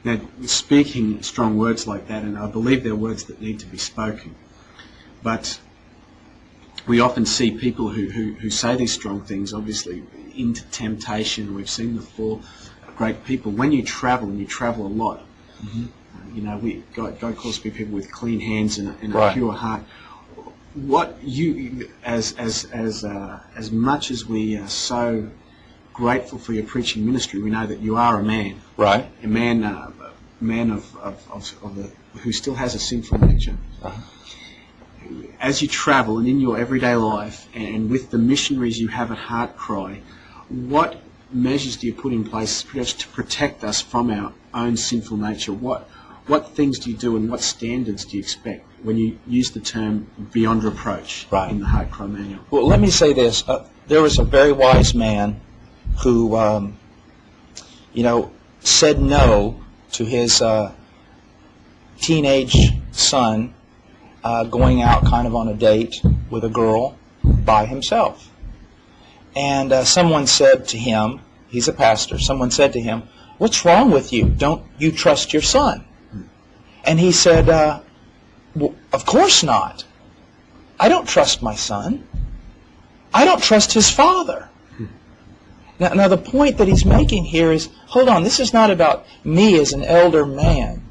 Now, speaking strong words like that, and I believe they're words that need to be spoken, but we often see people who say these strong things, obviously, into temptation. We've seen the fall great people. When you travel, and you travel a lot, you know, God calls people with clean hands and a pure heart. What you, as much as we are so grateful for your preaching ministry, we know that you are a man, right? A man who still has a sinful nature. As you travel and in your everyday life, and with the missionaries you have at HeartCry, what measures do you put in place to protect us from our own sinful nature? What things do you do, and what standards do you expect when you use the term beyond reproach in the HeartCry manual? Well, let me say this. There was a very wise man who, said no to his teenage son going out kind of on a date with a girl by himself. And someone said to him, he's a pastor, someone said to him, "What's wrong with you? Don't you trust your son?" And he said, well, of course not. I don't trust my son. I don't trust his father. Now the point that he's making here is, hold on, this is not about me as an elder man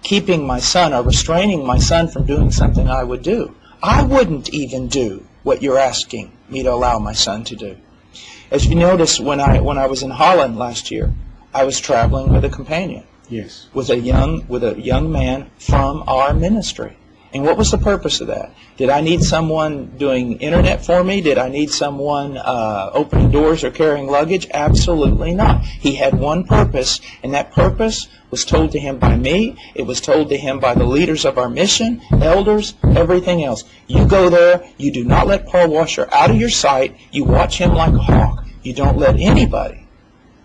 keeping my son or restraining my son from doing something I would do. I wouldn't even do what you're asking me to allow my son to do. As you notice, when I was in Holland last year, I was traveling with a companion. Yes. With a young man from our ministry. And what was the purpose of that? Did I need someone doing internet for me? Did I need someone opening doors or carrying luggage? Absolutely not. He had one purpose, and that purpose was told to him by me. It was told to him by the leaders of our mission, elders, everything else. You go there. You do not let Paul Washer out of your sight. You watch him like a hawk. You don't let anybody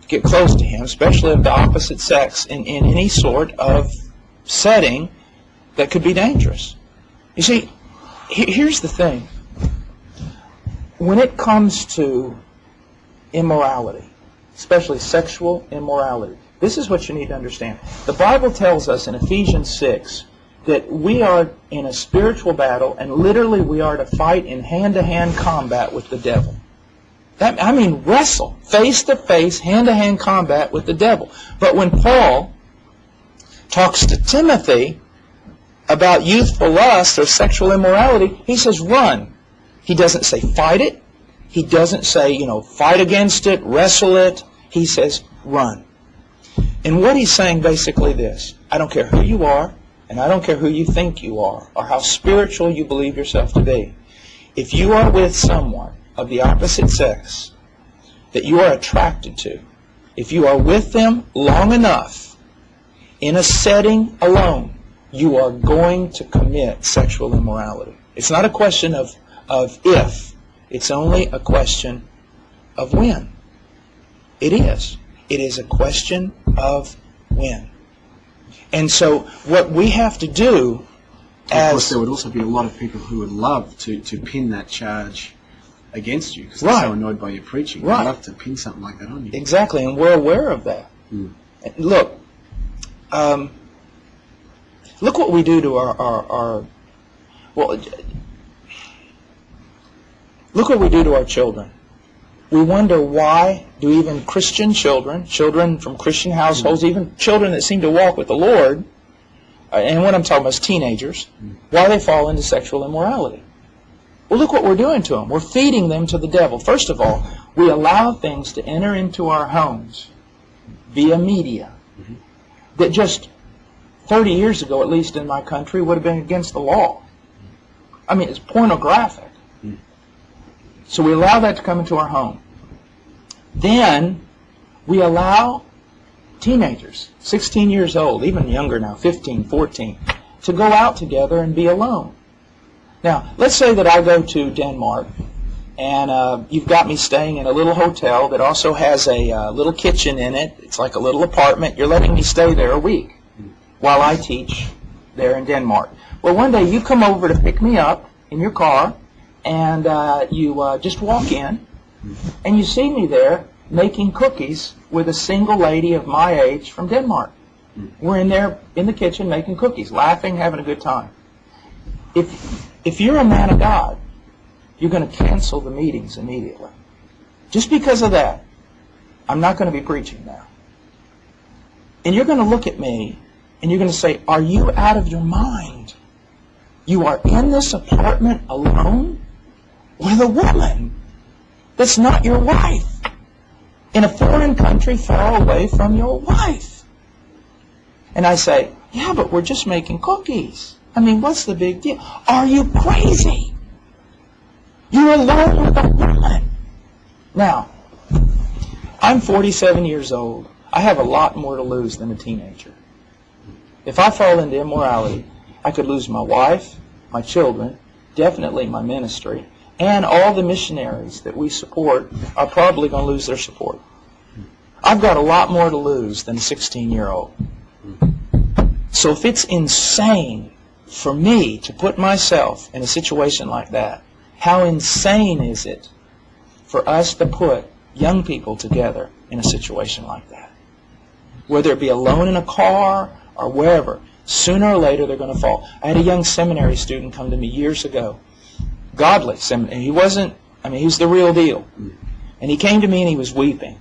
get close to him, especially of the opposite sex, in any sort of setting that could be dangerous. You see, here's the thing. When it comes to immorality, especially sexual immorality, this is what you need to understand. The Bible tells us in Ephesians 6 that we are in a spiritual battle, and literally we are to fight in hand-to-hand combat with the devil. Wrestle, face-to-face, hand-to-hand combat with the devil. But when Paul talks to Timothy about youthful lust or sexual immorality, he says run. He doesn't say fight it. He doesn't say, fight against it, wrestle it. He says run. And what he's saying basically this: I don't care who you are, and I don't care who you think you are, or how spiritual you believe yourself to be. If you are with someone of the opposite sex that you are attracted to, if you are with them long enough in a setting alone, you are going to commit sexual immorality. It's not a question of if. It's only a question of when. It is. It is a question of when. And so what we have to do Of course, there would also be a lot of people who would love to pin that charge against you because they're so annoyed by your preaching. They'd love to pin something like that on you. Exactly, and we're aware of that. Look, look what we do to look what we do to our children. We wonder why do even Christian children from Christian households, even children that seem to walk with the Lord, and what I'm talking about is teenagers, why they fall into sexual immorality. Well, look what we're doing to them. We're feeding them to the devil. First of all, we allow things to enter into our homes via media that just 30 years ago, at least in my country, would have been against the law. It's pornographic. So we allow that to come into our home. Then we allow teenagers, 16 years old, even younger now, 15, 14, to go out together and be alone. Now, let's say that I go to Denmark, and you've got me staying in a little hotel that also has a little kitchen in it. It's like a little apartment. You're letting me stay there a week while I teach there in Denmark. Well, one day you come over to pick me up in your car, and you just walk in, and you see me there, making cookies with a single lady of my age from Denmark. We're in there in the kitchen making cookies, laughing, having a good time. If you're a man of God, you're going to cancel the meetings immediately. Just because of that, I'm not going to be preaching now. And you're going to look at me and you're going to say, are you out of your mind? You are in this apartment alone with a woman that's not your wife, in a foreign country far away from your wife. And I say, yeah, but we're just making cookies. I mean, what's the big deal? Are you crazy? You're alone with a woman. Now, I'm 47 years old. I have a lot more to lose than a teenager. If I fall into immorality, I could lose my wife, my children, definitely my ministry, and all the missionaries that we support are probably going to lose their support. I've got a lot more to lose than a 16-year-old. So if it's insane for me to put myself in a situation like that, how insane is it for us to put young people together in a situation like that? Whether it be alone in a car or wherever, sooner or later they're going to fall. I had a young seminary student come to me years ago, godly seminary. He wasn't, he was the real deal. And he came to me and he was weeping.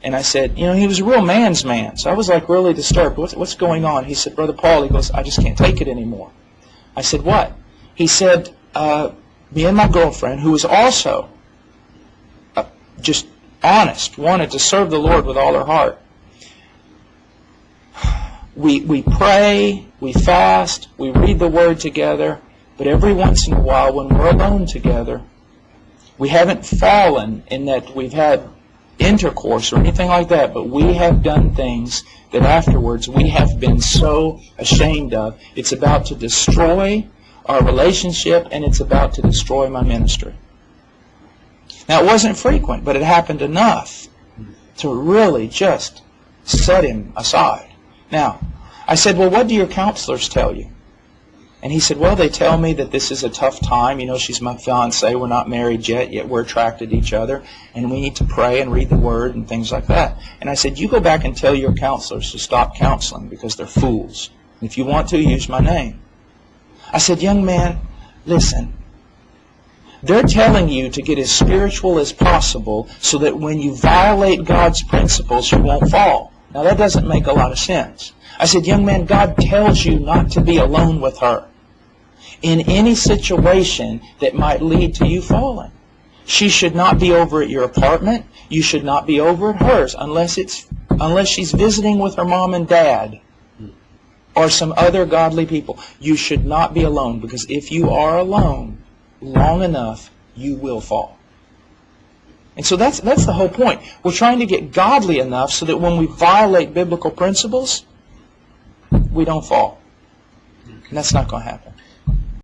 And I said, he was a real man's man. So I was like really disturbed. What's going on? He said, Brother Paul, he goes, I just can't take it anymore. I said, what? He said, me and my girlfriend, who was also just honest, wanted to serve the Lord with all her heart. We pray, we fast, we read the Word together, but every once in a while when we're alone together, we haven't fallen in that we've had intercourse or anything like that, but we have done things that afterwards we have been so ashamed of. It's about to destroy our relationship and it's about to destroy my ministry. Now, it wasn't frequent, but it happened enough to really just set him aside. Now, I said, well, what do your counselors tell you? And he said, well, they tell me that this is a tough time. She's my fiancée. We're not married yet we're attracted to each other. And we need to pray and read the Word and things like that. And I said, you go back and tell your counselors to stop counseling because they're fools. And if you want to, use my name. I said, young man, listen. They're telling you to get as spiritual as possible so that when you violate God's principles, you won't fall. Now, that doesn't make a lot of sense. I said, young man, God tells you not to be alone with her in any situation that might lead to you falling. She should not be over at your apartment. You should not be over at hers unless she's visiting with her mom and dad or some other godly people. You should not be alone because if you are alone long enough, you will fall. And so that's the whole point. We're trying to get godly enough so that when we violate biblical principles, we don't fall. And that's not going to happen.